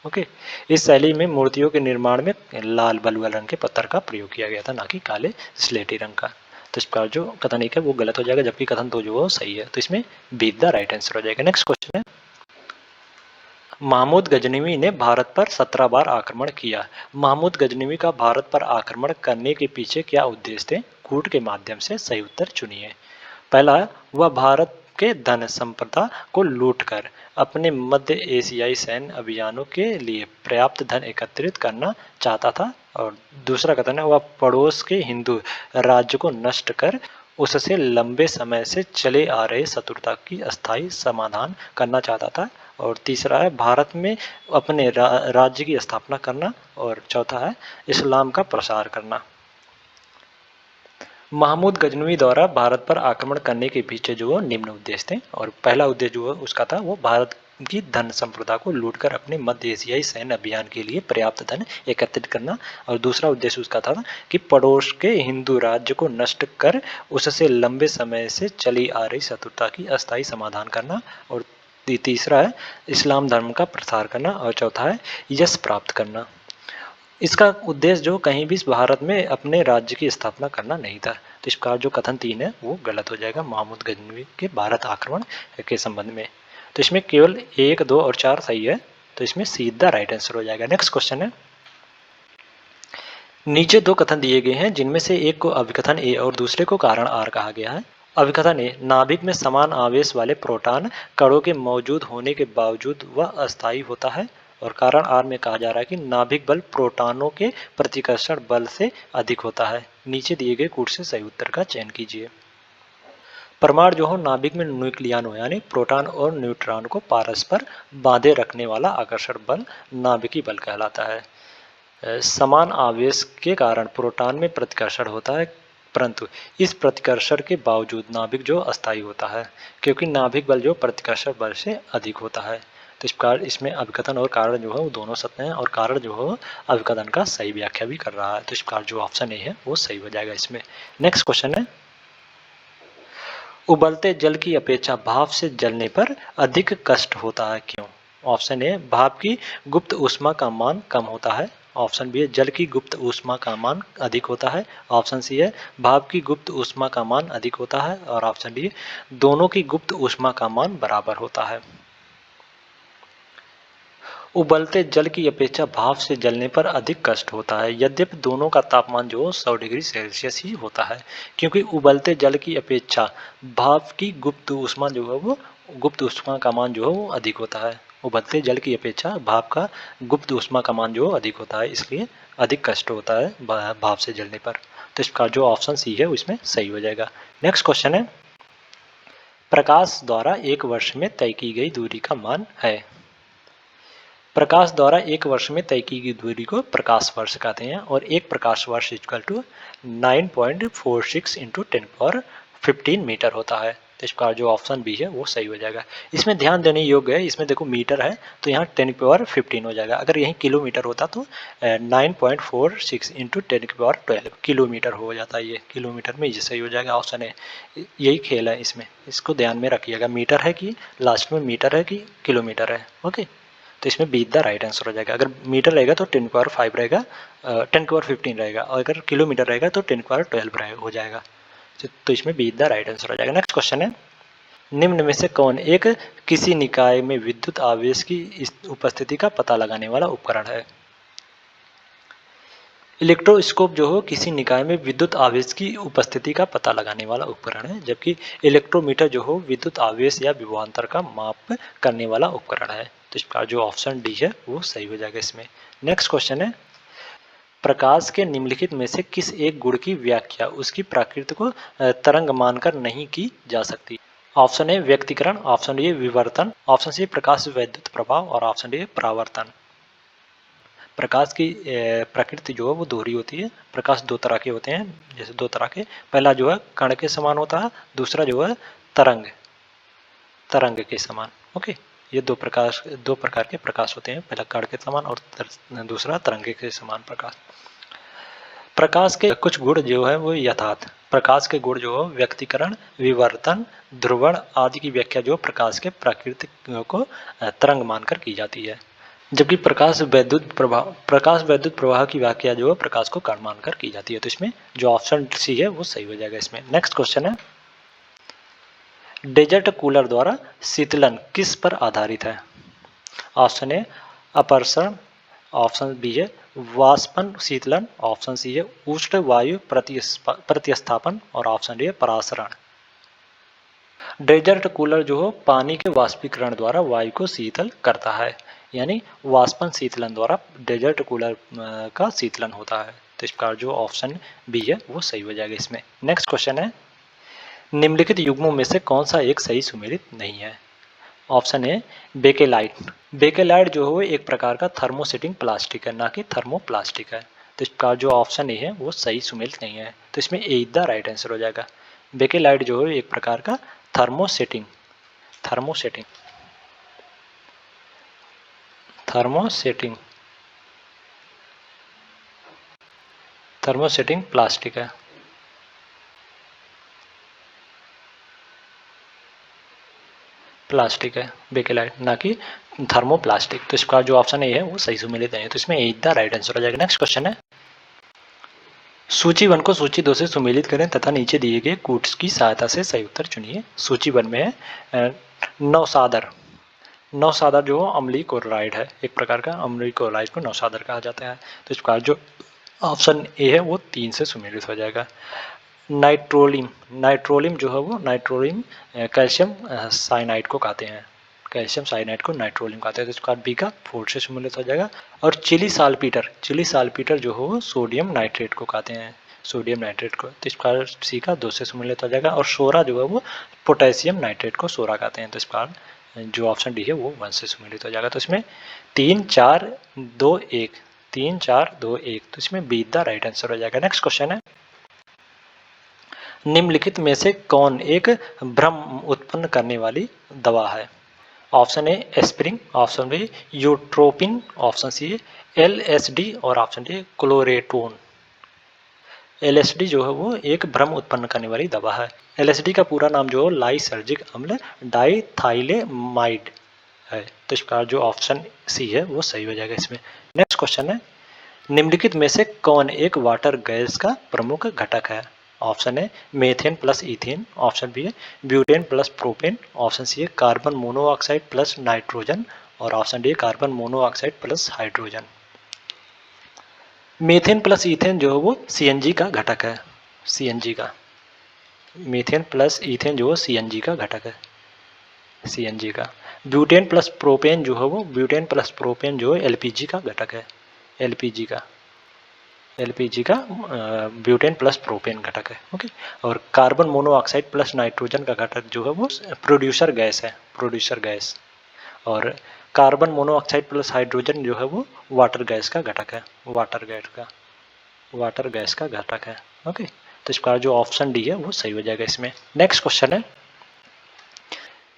ओके, इस शैली में मूर्तियों के निर्माण में लाल बलुआ रंग के पत्थर का प्रयोग किया गया था, ना कि काले स्लेटी रंग का। तो इस प्रकार जो कथन 1 है वो गलत हो जाएगा, जबकि कथन 2 जो है वो सही है, तो इसमें बी द राइट आंसर हो जाएगा। नेक्स्ट क्वेश्चन है, महमूद गजनवी ने भारत पर 17 बार आक्रमण किया। महमूद गजनवी का भारत पर आक्रमण करने के पीछे क्या उद्देश्य थे? कूट के माध्यम से सही उत्तर चुनिए। पहला है, वह भारत के धन संपदा को लूटकर अपने मध्य एशियाई सैन्य अभियानों के लिए पर्याप्त धन एकत्रित करना चाहता था। और दूसरा कथन है, वह पड़ोस के हिंदू राज्य को नष्ट कर उससे लंबे समय से चले आ रहे शत्रुता की अस्थायी समाधान करना चाहता था। और तीसरा है, भारत में अपने राज्य की स्थापना करना। और चौथा है, इस्लाम का प्रसार करना। महमूद गजनवी द्वारा भारत पर आक्रमण करने के पीछे जो निम्न उद्देश्य थे। और पहला उद्देश्य जो उसका था वो भारत की धन संपदा को लूटकर अपने मध्य एशियाई सैन्य अभियान के लिए पर्याप्त धन एकत्रित करना। और दूसरा उद्देश्य उसका था कि पड़ोस के हिंदू राज्य को नष्ट कर उससे लंबे समय से चली आ रही शत्रुता की अस्थायी समाधान करना। और तीसरा है, इस्लाम धर्म का प्रसार करना। और चौथा है, यश प्राप्त करना। इसका उद्देश्य जो कहीं भी भारत में अपने राज्य की स्थापना करना नहीं था। तो इस प्रकार जो कथन 3 है वो गलत हो जाएगा महमूद गजनवी के भारत आक्रमण के संबंध में। तो इसमें केवल 1, 2 और 4 सही है। तो इसमें सी द राइट आंसर हो जाएगा। नेक्स्ट क्वेश्चन है, नीचे दो कथन दिए गए हैं जिनमें से एक को अभिकथन ए और दूसरे को कारण आर कहा गया है। अभिकथन ए, नाभिक में समान आवेश वाले प्रोटॉन कणों के मौजूद होने के बावजूद वह अस्थायी होता है। और कारण आर में कहा जा रहा है कि नाभिक बल प्रोटॉनों के प्रतिकर्षण बल से अधिक होता है। नीचे दिए गए कूट से सही उत्तर का चयन कीजिए। परमाणु जो हो नाभिक में न्यूक्लियन हो यानी प्रोटॉन और न्यूट्रॉन को परस्पर बांधे रखने वाला आकर्षण बल नाभिकीय बल कहलाता है। समान आवेश के कारण प्रोटॉन में प्रतिकर्षण होता है, परंतु इस प्रतिकर्षण के बावजूद नाभिक जो अस्थायी होता है, क्योंकि नाभिक बल जो प्रतिकर्षण बल से अधिक होता है। तो इस प्रकार इसमें अभिकथन और कारण जो है वो दोनों सत्य हैं और कारण जो है अभिकथन का सही व्याख्या भी कर रहा है। तो इस प्रकार जो ऑप्शन ए है वो सही हो जाएगा इसमें। नेक्स्ट क्वेश्चन है, उबलते जल की अपेक्षा भाप से जलने पर अधिक कष्ट होता है, क्यों? ऑप्शन ए, भाप की गुप्त ऊष्मा का मान कम होता है। ऑप्शन बी है, जल की गुप्त ऊष्मा का मान अधिक होता है। ऑप्शन सी है, भाप की गुप्त ऊष्मा का मान अधिक होता है। और ऑप्शन डी, दोनों की गुप्त ऊष्मा का मान बराबर होता है। उबलते जल की अपेक्षा भाप से जलने पर अधिक कष्ट होता है, यद्यपि दोनों का तापमान जो 100 डिग्री सेल्सियस ही होता है, क्योंकि उबलते जल की अपेक्षा भाप की गुप्त ऊष्मा जो है वो गुप्त ऊष्मा का मान जो है वो अधिक होता है। उबलते जल की अपेक्षा भाप का गुप्त ऊष्मा का मान जो अधिक होता है, इसलिए अधिक कष्ट होता है भाप से जलने पर। तो इसका जो ऑप्शन सी है उसमें सही हो जाएगा। नेक्स्ट क्वेश्चन है, प्रकाश द्वारा एक वर्ष में तय की गई दूरी का मान है। प्रकाश द्वारा एक वर्ष में तय की गई दूरी को प्रकाश वर्ष कहते हैं और एक प्रकाश वर्ष इक्वल टू 9.46 इंटू 10⁻15 मीटर होता है। तो इसका जो ऑप्शन बी है वो सही हो जाएगा। इसमें ध्यान देने योग्य है, इसमें देखो मीटर है तो यहाँ 10⁻15 हो जाएगा। अगर यहीं किलोमीटर होता तो 9.46 इंटू 10⁻12 किलोमीटर हो जाता है। ये किलोमीटर में ये सही हो जाएगा, ऑप्शन है। यही खेल है इसमें, इसको ध्यान में रखिएगा, मीटर है कि लास्ट में मीटर है कि किलोमीटर है। ओके, तो इसमें बी द राइट आंसर हो जाएगा। अगर मीटर रहेगा तो 10⁻5 रहेगा, 10⁻15 रहेगा, और अगर किलोमीटर रहेगा तो 10⁻12 हो जाएगा। तो इसमें बी द राइट आंसर हो जाएगा। नेक्स्ट क्वेश्चन है, निम्न में से कौन एक किसी निकाय में विद्युत आवेश की उपस्थिति का पता लगाने वाला उपकरण है? इलेक्ट्रोस्कोप जो हो किसी निकाय में विद्युत आवेश की उपस्थिति का पता लगाने वाला उपकरण है, जबकि इलेक्ट्रोमीटर जो हो विद्युत आवेश या विभवांतर का माप करने वाला उपकरण है। तो इसका जो ऑप्शन डी है वो सही हो जाएगा इसमें। नेक्स्ट क्वेश्चन है, प्रकाश के निम्नलिखित में से किस एक गुण की व्याख्या उसकी प्रकृति को तरंग मानकर नहीं की जा सकती? ऑप्शन ए व्यक्तीकरण, ऑप्शन ए विवर्तन, ऑप्शन सी प्रकाश विद्युत प्रभाव और ऑप्शन डी परावर्तन। प्रकाश की प्रकृति जो है वो दोहरी होती है। प्रकाश दो तरह के होते हैं, जैसे दो तरह के, पहला जो है कण के समान होता है, दूसरा जो है तरंग के समान। ओके, ये दो प्रकार के प्रकाश होते हैं, पहला कण के समान और दूसरा तरंग के समान प्रकाश। प्रकाश के कुछ गुण जो है वो यथार्थ प्रकाश के गुण जो है व्यक्तीकरण, विवर्तन, ध्रुवण आदि की व्याख्या जो प्रकाश के प्रकृति को तरंग मानकर की जाती है, जबकि प्रकाश वैद्युत प्रवाह की व्याख्या जो है प्रकाश को कण मानकर की जाती है। तो इसमें जो ऑप्शन सी है वो सही हो जाएगा इसमें। नेक्स्ट क्वेश्चन है, डेजर्ट कूलर द्वारा शीतलन किस पर आधारित है? ऑप्शन ए अपरसरण, ऑप्शन बी है वाष्पन शीतलन, ऑप्शन सी है उष्ण वायु प्रतिस्थापन और ऑप्शन डी है परासरण। डेजर्ट कूलर जो हो पानी के वाष्पीकरण द्वारा वायु को शीतल करता है, यानी वाष्पन शीतलन द्वारा डेजर्ट कूलर का शीतलन होता है। तो इसका जो ऑप्शन बी है वो सही हो जाएगा इसमें। नेक्स्ट क्वेश्चन है, निम्नलिखित युग्मों में से कौन सा एक सही सुमेलित नहीं है? ऑप्शन ए बेकेलाइट। बेकेलाइट जो है एक प्रकार का थर्मोसेटिंग प्लास्टिक है, ना कि थर्मोप्लास्टिक है। तो इसका जो ऑप्शन ए है वो सही सुमेलित नहीं है। तो इसमें ए द राइट आंसर हो जाएगा। बेकेलाइट जो है एक प्रकार का थर्मोसेटिंग प्लास्टिक है। बेकेलाइट, ना कि थर्मोप्लास्टिक। तो इसका जो ऑप्शन ए है वो सही सुमेलित नहीं है। तो इसमें ए द राइट आंसर हो जाएगा। नेक्स्ट क्वेश्चन है, सूची 1 को सूची 2 से सुमेलित करें तथा नीचे दिए गए कूट्स की सहायता से सही उत्तर चुनिए। सूची 1 में है नौसादर नौसादा जो अम्लीय क्लोराइड है, एक प्रकार का अम्लीय क्लोराइड को नौसादर कहा जाता है। तो इस प्रकार जो ऑप्शन ए है वो 3 से सुमेलित हो जाएगा। नाइट्रोलिम, नाइट्रोलिम जो है वो नाइट्रोलिम कैल्शियम साइनाइड को कहते हैं, कैल्शियम साइनाइड को नाइट्रोलिम कहते हैं। तो इसका बी का 4 से सम्मिलित हो जाएगा। और चिली साल्पीटर, चिली साल्पीटर जो हो सोडियम नाइट्रेट को कहते हैं, सोडियम नाइट्रेट को। तो इस प्रकार सी का 2 से सम्मिलित हो जाएगा। और सोरा जो है वो पोटेशियम नाइट्रेट को सोरा कहते हैं। तो इस प्रकार जो ऑप्शन डी है वो 1 से सम्मिलित हो जाएगा। तो इसमें 3 4 2 1, 3 4 2 1, तो इसमें बी द राइट आंसर हो जाएगा। नेक्स्ट क्वेश्चन है, निम्नलिखित में से कौन एक भ्रम उत्पन्न करने वाली दवा है? Option A aspirin, option B utropin, option C LSD और ऑप्शन डी क्लोरेटोन। एलएसडी जो है वो एक भ्रम उत्पन्न करने वाली दवा है। एलएसडी का पूरा नाम जो है लाइसर्जिक अम्ल डाइथाइलेमाइड है। तो इस प्रकार जो ऑप्शन सी है वो सही हो जाएगा इसमें। नेक्स्ट क्वेश्चन है, निम्नलिखित में से कौन एक वाटर गैस का प्रमुख घटक है? ऑप्शन है methane plus ethane, option B है butane plus propane, option C है कार्बन मोनोऑक्साइड प्लस नाइट्रोजन और option D carbon monoxide plus hydrogen. Methane plus ethane जो है वो सीएनजी का घटक है, सीएनजी का। मीथेन प्लस इथेन जो है सीएनजी का घटक है, सीएनजी का। ब्यूटेन प्लस प्रोपेन जो है वो ब्यूटेन प्लस प्रोपेन जो है एलपीजी का घटक है, एलपीजी का, एलपीजी का ब्यूटेन प्लस प्रोपेन घटक है। ओके। और कार्बन मोनोऑक्साइड प्लस नाइट्रोजन का घटक जो है वो प्रोड्यूसर गैस है, प्रोड्यूसर गैस। और कार्बन मोनोऑक्साइड प्लस हाइड्रोजन जो है वो वाटर गैस का घटक है, वाटर गैस का, वाटर गैस का घटक है। ओके। तो इस प्रकार जो ऑप्शन डी है वो सही हो जाएगा इसमें। नेक्स्ट क्वेश्चन है,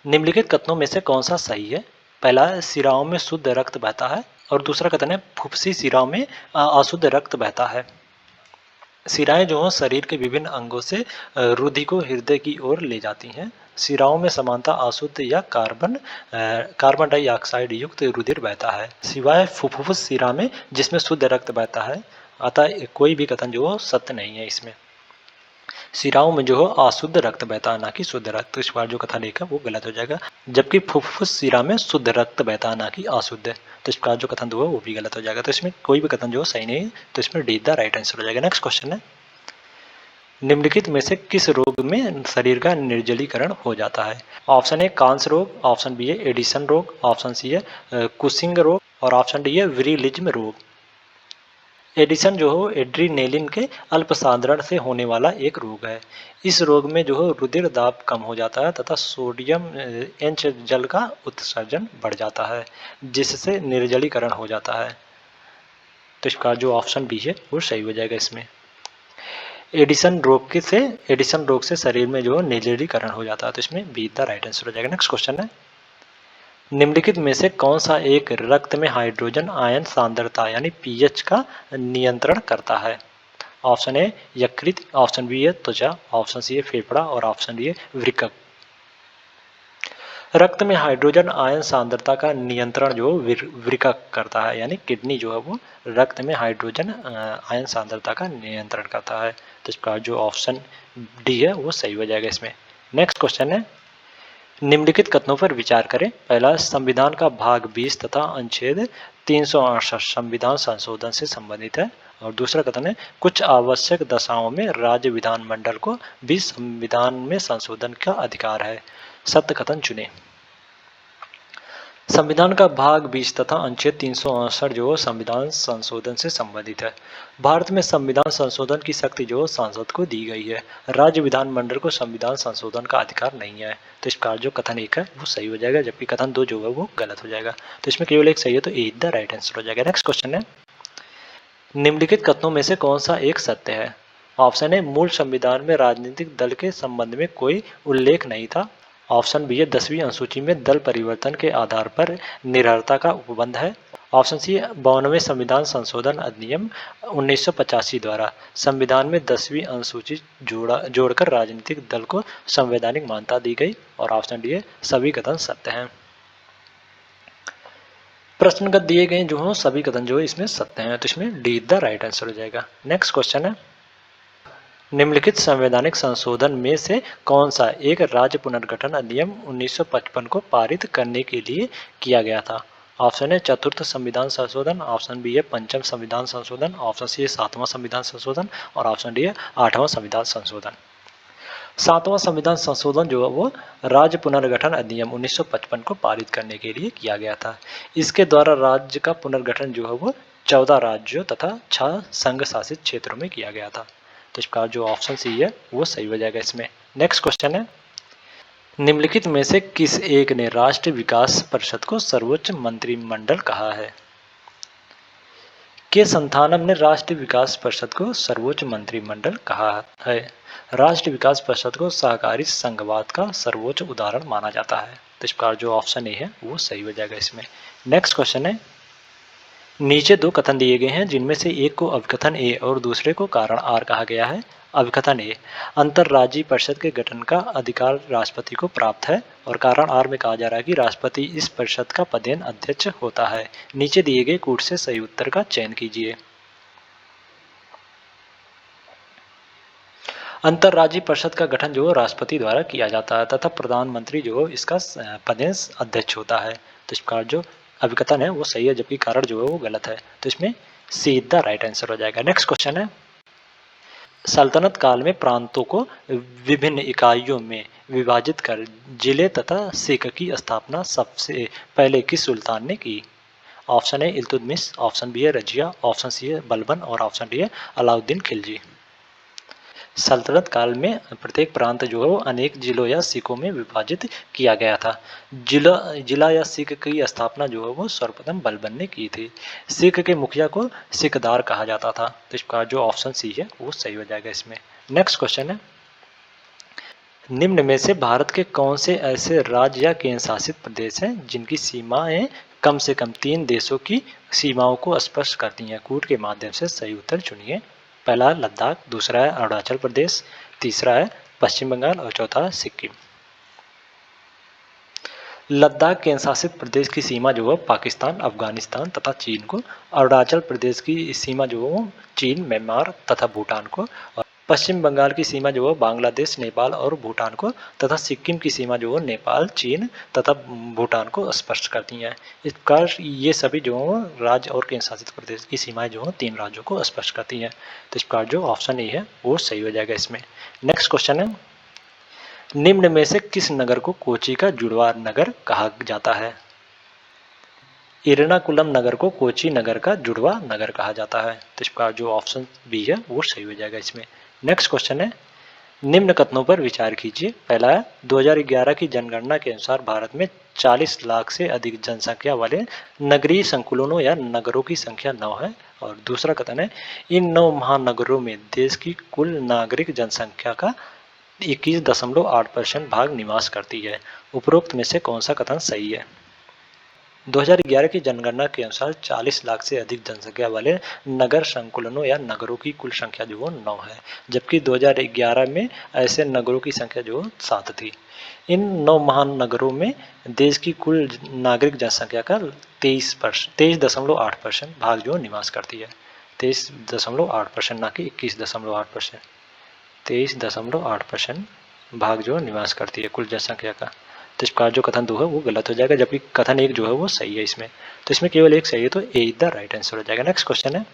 निम्नलिखित कथनों में से कौन सा सही है? पहला है सिराओं में शुद्ध रक्त बहता है और दूसरा कथन है फुफ्सी सिराओं में अशुद्ध रक्त बहता है। सिराएं जो हैं शरीर के विभिन्न अंगों से रुधि को हृदय की ओर ले जाती हैं। सिराओं में समानता अशुद्ध या कार्बन डाइऑक्साइड युक्त रुधिर बहता है, सिवाय फुफ्फुस सिरा में जिसमें शुद्ध रक्त बहता है। अतः कोई भी कथन जो सत्य नहीं है इसमें। सिराओं में जो है अशुद्ध रक्त बहता है, ना कि शुद्ध रक्त। तो इस बार जो कथन एक है वो गलत हो जाएगा। जबकि फुफ्फुस सिरा में शुद्ध रक्त बहता है, ना कि अशुद्ध। तो इस प्रकार जो कथन दो है वो भी गलत हो जाएगा। तो इसमें कोई भी कथन जो सही नहीं है, तो इसमें डी द राइट आंसर हो जाएगा। नेक्स्ट क्वेश्चन है, निम्नलिखित में से किस रोग में शरीर का निर्जलीकरण हो जाता है? ऑप्शन ए कांस रोग, ऑप्शन बी है एडिसन रोग, ऑप्शन सी है कुशिंग रोग और ऑप्शन डी है विरिलिज्म रोग। एडिसन जो है एड्रीनेलिन के अल्पसांद्रण से होने वाला एक रोग है। इस रोग में जो है रुधिर दाब कम हो जाता है तथा सोडियम एंश जल का उत्सर्जन बढ़ जाता है, जिससे निर्जलीकरण हो जाता है। तो इसका जो ऑप्शन बी है वो सही हो जाएगा इसमें। एडिसन रोग से शरीर में जो है निर्जलीकरण हो जाता है। तो इसमें बी द राइट आंसर हो जाएगा। नेक्स्ट क्वेश्चन है, निम्नलिखित में से कौन सा एक रक्त में हाइड्रोजन आयन सांद्रता यानी पीएच का नियंत्रण करता है? ऑप्शन ए यकृत, ऑप्शन बी है त्वचा, ऑप्शन सी है फेफड़ा और ऑप्शन डी है वृक्क। रक्त में हाइड्रोजन आयन सांद्रता का नियंत्रण जो वृक्क करता है, यानी किडनी जो है वो रक्त में हाइड्रोजन आयन सांद्रता का नियंत्रण करता है। तो इसका जो ऑप्शन डी है वो सही हो जाएगा इसमें। नेक्स्ट क्वेश्चन है, निम्नलिखित कथनों पर विचार करें। पहला, संविधान का भाग 20 तथा अनुच्छेद 368 संविधान संशोधन से संबंधित है। और दूसरा कथन है, कुछ आवश्यक दशाओं में राज्य विधानमंडल को भी संविधान में संशोधन का अधिकार है। सत्य कथन चुने। संविधान का भाग 20 तथा अनुच्छेद 368 जो संविधान संशोधन से संबंधित है। भारत में संविधान संशोधन की शक्ति जो सांसद को दी गई है। राज्य विधानमंडल को संविधान संशोधन का अधिकार नहीं है। तो इस प्रकार जो कथन एक है वो सही हो जाएगा, जबकि कथन दो जो है वो गलत हो जाएगा। तो इसमें केवल एक सही है, तो ए द राइट आंसर हो जाएगा। नेक्स्ट क्वेश्चन है, निम्नलिखित कथनों में से कौन सा एक सत्य है? ऑप्शन ए मूल संविधान में राजनीतिक दल के संबंध में कोई उल्लेख नहीं था। ऑप्शन बी है 10वीं अनुसूची में दल परिवर्तन के आधार पर निरर्हता का उपबंध है। ऑप्शन सी 52वें संविधान संशोधन अधिनियम 1985 द्वारा संविधान में 10वीं अनुसूची जोड़कर राजनीतिक दल को संवैधानिक मान्यता दी गई। और ऑप्शन डी है सभी कथन सत्य हैं। प्रश्नगत दिए गए जो हैं सभी कथन जो है इसमें सत्य हैं, तो इसमें डी द राइट आंसर हो जाएगा। नेक्स्ट क्वेश्चन है, निम्नलिखित संवैधानिक संशोधन में से कौन सा एक राज्य पुनर्गठन अधिनियम 1955 को पारित करने के लिए किया गया था? ऑप्शन है चतुर्थ संविधान संशोधन, ऑप्शन बी है पंचम संविधान संशोधन, ऑप्शन सी है सातवां संविधान संशोधन और ऑप्शन डी है आठवां संविधान संशोधन। सातवां संविधान संशोधन जो है वो राज्य पुनर्गठन अधिनियम 1955 को पारित करने के लिए किया गया था। इसके द्वारा राज्य का पुनर्गठन जो है वो 14 राज्यों तथा 6 संघ शासित क्षेत्रों में किया गया था। तो इसका जो ऑप्शन सी है वो सही हो जाएगा इसमें। नेक्स्ट क्वेश्चन है, निम्नलिखित में से किस एक ने राष्ट्रीय विकास परिषद को सर्वोच्च मंत्रिमंडल कहा है? के संथानम ने राष्ट्रीय विकास परिषद को सर्वोच्च मंत्रिमंडल कहा है। राष्ट्रीय विकास परिषद को सहकारी संघवाद का सर्वोच्च उदाहरण माना जाता है। तो इसका जो ऑप्शन ए है वो सही हो जाएगा इसमें। नेक्स्ट क्वेश्चन है, नीचे दो कथन दिए गए हैं जिनमें से एक को अभिकथन ए और दूसरे को कारण आर कहा गया है। अभिकथन ए, अंतर्राज्यीय परिषद के गठन का अधिकार राष्ट्रपति को प्राप्त है, और कारण आर में कहा जा रहा है कि राष्ट्रपति इस परिषद का पदेन अध्यक्ष होता है। नीचे दिए गए कूट से सही उत्तर का चयन कीजिए। अंतर्राज्यीय परिषद का गठन जो राष्ट्रपति द्वारा किया जाता है तथा प्रधानमंत्री जो इसका पदेन अध्यक्ष होता है। तो इसका जो अभिकथन है वो सही है, जबकि कारण जो है वो गलत है। तो इसमें सीधा राइट आंसर हो जाएगा। नेक्स्ट क्वेश्चन है, सल्तनत काल में प्रांतों को विभिन्न इकाइयों में विभाजित कर जिले तथा सिक की स्थापना सबसे पहले किस सुल्तान ने की? ऑप्शन है इल्तुतमिश, ऑप्शन बी है रजिया, ऑप्शन सी है बलबन और ऑप्शन डी है अलाउद्दीन खिलजी। सल्तनत काल में प्रत्येक प्रांत जो है वो अनेक जिलों या सिकों में विभाजित किया गया था। जिला या सिक की स्थापना जो है वो सर्वप्रथम बलबन ने की थी। सिख के मुखिया को सिकदार कहा जाता था। तो इसका जो ऑप्शन सी है वो सही हो जाएगा इसमें। नेक्स्ट क्वेश्चन है, निम्न में से भारत के कौन से ऐसे राज्य या केंद्र शासित प्रदेश हैं जिनकी सीमाएं कम से कम 3 देशों की सीमाओं को स्पष्ट करती हैं? कूट के माध्यम से सही उत्तर चुनिए। पहला है लद्दाख, दूसरा है अरुणाचल प्रदेश, तीसरा है पश्चिम बंगाल और चौथा है सिक्किम। लद्दाख केंद्र शासित प्रदेश की सीमा जो है पाकिस्तान, अफगानिस्तान तथा चीन को, अरुणाचल प्रदेश की सीमा जो है चीन, म्यांमार तथा भूटान को, और पश्चिम बंगाल की सीमा जो है बांग्लादेश, नेपाल और भूटान को, तथा सिक्किम की सीमा जो है नेपाल, चीन तथा भूटान को स्पष्ट करती हैं। इस प्रकार ये सभी जो राज्य और केंद्र शासित प्रदेश की सीमाएं जो 3 राज्यों को स्पष्ट करती हैं। तो इस प्रकार जो ऑप्शन ए है वो सही हो जाएगा इसमें। नेक्स्ट क्वेश्चन है, निम्न में से किस नगर को कोची का जुड़वा नगर कहा जाता है? एर्नाकुलम नगर को कोची नगर का जुड़वा नगर कहा जाता है। तो इसका जो ऑप्शन बी है वो सही हो जाएगा इसमें। नेक्स्ट क्वेश्चन है, निम्न कथनों पर विचार कीजिए। पहला है 2011 की जनगणना के अनुसार भारत में 40 लाख से अधिक जनसंख्या वाले नगरीय संकुलों या नगरों की संख्या 9 है। और दूसरा कथन है, इन 9 महानगरों में देश की कुल नागरिक जनसंख्या का 21.8% भाग निवास करती है। उपरोक्त में से कौन सा कथन सही है? 2011 की जनगणना के अनुसार 40 लाख से अधिक जनसंख्या वाले नगर संकुलों या नगरों की कुल संख्या जो 9 है, जबकि 2011 में ऐसे नगरों की संख्या जो 7 थी। इन 9 महानगरों में देश की कुल नागरिक जनसंख्या का 23.8% भाग जो निवास करती है। 23.8% ना कि 21.8%। 23.8% भाग जो निवास करती है कुल जनसंख्या का। तो इसका जो कथन 2 है वो गलत हो जाएगा, जबकि कथन 1 जो है वो सही है इसमें। तो इसमें केवल एक सही है, तो ए इज द राइट आंसर हो जाएगा। नेक्स्ट क्वेश्चन है,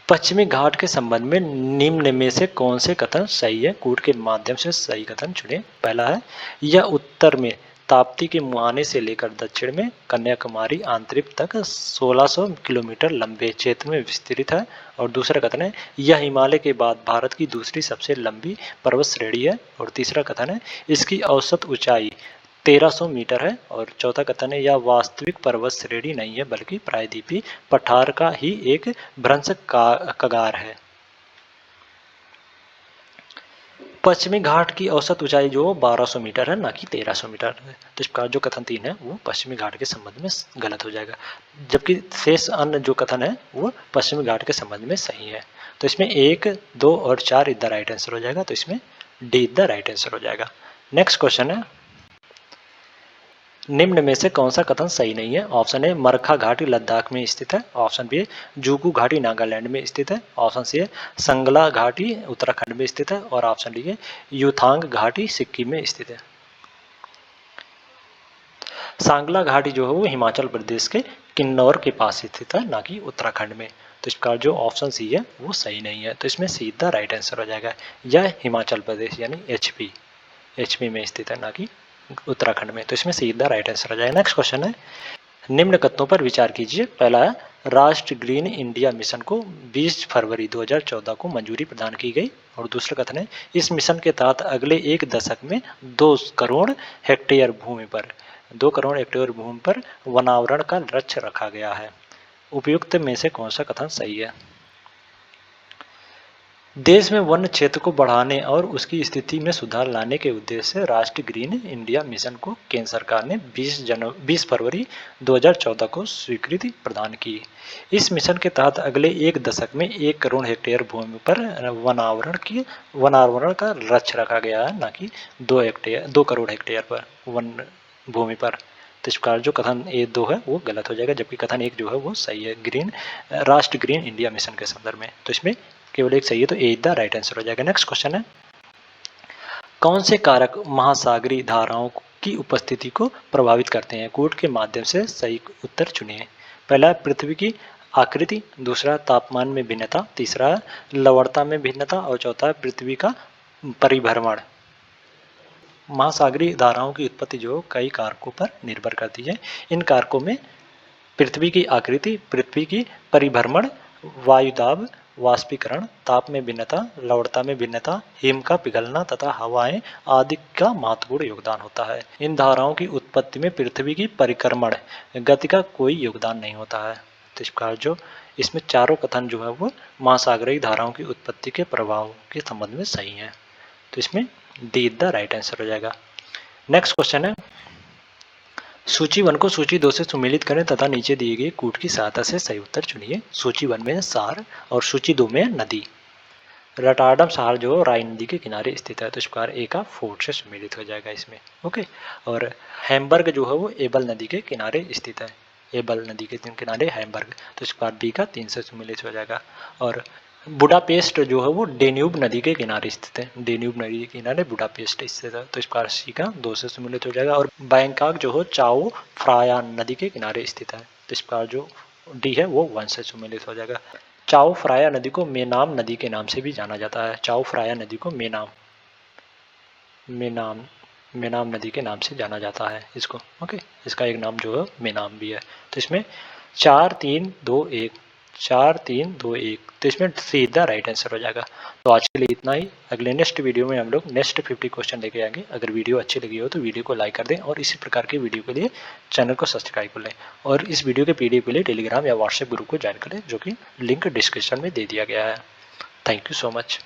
पश्चिमी घाट के संबंध में निम्न में से कौन से कथन सही है? कूट के माध्यम से सही कथन चुने। पहला है, यह उत्तर में ताप्ती के मुहाने से लेकर दक्षिण में कन्याकुमारी आंतरिक तक 1600 किलोमीटर लंबे क्षेत्र में विस्तृत है। और दूसरा कथन है, यह हिमालय के बाद भारत की दूसरी सबसे लंबी पर्वत श्रेणी है। और तीसरा कथन है, इसकी औसत ऊंचाई 1300 मीटर है। और चौथा कथन है, यह वास्तविक पर्वत श्रेणी नहीं है बल्कि प्रायद्वीपीय पठार का ही एक भ्रंश कगार है। पश्चिमी घाट की औसत ऊंचाई जो 1200 मीटर है, ना कि 1300 मीटर है। तो इसका जो कथन 3 है वो पश्चिमी घाट के संबंध में गलत हो जाएगा, जबकि शेष अन्य जो कथन है वो पश्चिमी घाट के संबंध में सही है। तो इसमें 1, 2 और 4 इज द राइट आंसर हो जाएगा। तो इसमें D is the right answer हो जाएगा। नेक्स्ट क्वेश्चन है, निम्न में से कौन सा कथन सही नहीं है? ऑप्शन ए मरखा घाटी लद्दाख में स्थित है, ऑप्शन बी जुगु घाटी नागालैंड में स्थित है, ऑप्शन सी है संगला घाटी उत्तराखंड में स्थित है और ऑप्शन डी है युथांग घाटी सिक्किम में स्थित है। सांगला घाटी जो है वो हिमाचल प्रदेश के किन्नौर के पास स्थित है, ना कि उत्तराखंड में। तो इसका जो ऑप्शन सी है वो सही नहीं है, तो इसमें सीधा राइट आंसर हो जाएगा। यह हिमाचल प्रदेश यानी एचपी में स्थित है, ना कि उत्तराखंड में। तो इसमें सीधा राइट आंसर हो जाएगा। नेक्स्ट क्वेश्चन है, निम्न कथनों पर विचार कीजिए। पहला है राष्ट्र ग्रीन इंडिया मिशन को 20 फरवरी 2014 को मंजूरी प्रदान की गई। और दूसरा कथन है इस मिशन के तहत अगले एक दशक में 2 करोड़ हेक्टेयर भूमि पर वनावरण का लक्ष्य रखा गया है। उपयुक्त में से कौन सा कथन सही है? देश में वन क्षेत्र को बढ़ाने और उसकी स्थिति में सुधार लाने के उद्देश्य से राष्ट्रीय ग्रीन इंडिया मिशन को केंद्र सरकार ने 20 फरवरी 2014 को स्वीकृति प्रदान की। इस मिशन के तहत अगले एक दशक में 1 करोड़ हेक्टेयर भूमि पर वनावरण का लक्ष्य रखा गया है, न कि 2 करोड़ हेक्टेयर पर वन भूमि पर। तो इस प्रकार जो कथन A2 है वो गलत हो जाएगा, जबकि कथन 1 जो है वो सही है राष्ट्रीय ग्रीन इंडिया मिशन के संदर्भ में। तो इसमें केवल एक सही है, तो ए द राइट आंसर हो जाएगा। नेक्स्ट क्वेश्चन है, कौन से कारक महासागरीय धाराओं की उपस्थिति को प्रभावित करते हैं? कोड के माध्यम से सही उत्तर चुनिए। पहला पृथ्वी की आकृति, दूसरा तापमान में भिन्नता, तीसरा लवणता में भिन्नता और चौथा पृथ्वी का परिभ्रमण। महासागरीय धाराओं की उत्पत्ति जो कई कारकों पर निर्भर करती है। इन कारकों में पृथ्वी की आकृति, पृथ्वी की परिभ्रमण, वायुदाब, वाष्पीकरण, ताप में भिन्नता, लवणता में भिन्नता, हिम का पिघलना तथा हवाएं आदि का महत्वपूर्ण योगदान होता है। इन धाराओं की उत्पत्ति में पृथ्वी की परिक्रमण गति का कोई योगदान नहीं होता है। तो इस प्रकार जो इसमें चारों कथन जो है वो महासागरीय धाराओं की उत्पत्ति के प्रभाव के संबंध में सही है। तो इसमें डी द राइट आंसर हो जाएगा। नेक्स्ट क्वेश्चन है, सूची 1 को सूची 2 से सुमेलित करें तथा नीचे दिए गए कूट की सहायता से सही उत्तर चुनिए। सूची 1 में सार और सूची 2 में नदी। रटारडम शहर जो राइन नदी के किनारे स्थित है, तो इस प्रकार ए का फोर्ट से सुमेलित हो जाएगा इसमें। ओके, और हैम्बर्ग जो है वो एबल नदी के किनारे स्थित है, एबल नदी के किनारे हैम्बर्ग, तो इस प्रकार बी का 3 से सुमेलित हो जाएगा। और बुडापेस्ट जो है वो डेन्यूब नदी के किनारे स्थित है, डेन्यूब नदी के किनारे बुडापेस्ट स्थित है, तो इस प्रकार सी का 2 से सम्मिलित हो जाएगा। और बैंकॉक जो है चाओ फ्राया नदी के किनारे स्थित है, तो इस प्रकार जो डी है वो 1 से सम्मिलित हो जाएगा। चाओ फ्राया नदी को मेनाम नदी के नाम से भी जाना जाता है। चाओ फ्राया नदी को मेनाम नदी के नाम से जाना जाता है इसको। ओके, इसका एक नाम जो है मेनाम भी है। तो इसमें 4 3 2 1 तो इसमें सीधा राइट आंसर हो जाएगा। तो आज के लिए इतना ही। अगले नेक्स्ट वीडियो में हम लोग नेक्स्ट 50 क्वेश्चन लेके आएंगे। अगर वीडियो अच्छी लगी हो तो वीडियो को लाइक कर दें और इसी प्रकार के वीडियो के लिए चैनल को सब्सक्राइब कर लें। और इस वीडियो के PDF के लिए टेलीग्राम या व्हाट्सएप ग्रुप को ज्वाइन करें, जो कि लिंक डिस्क्रिप्शन में दे दिया गया है। Thank you so much.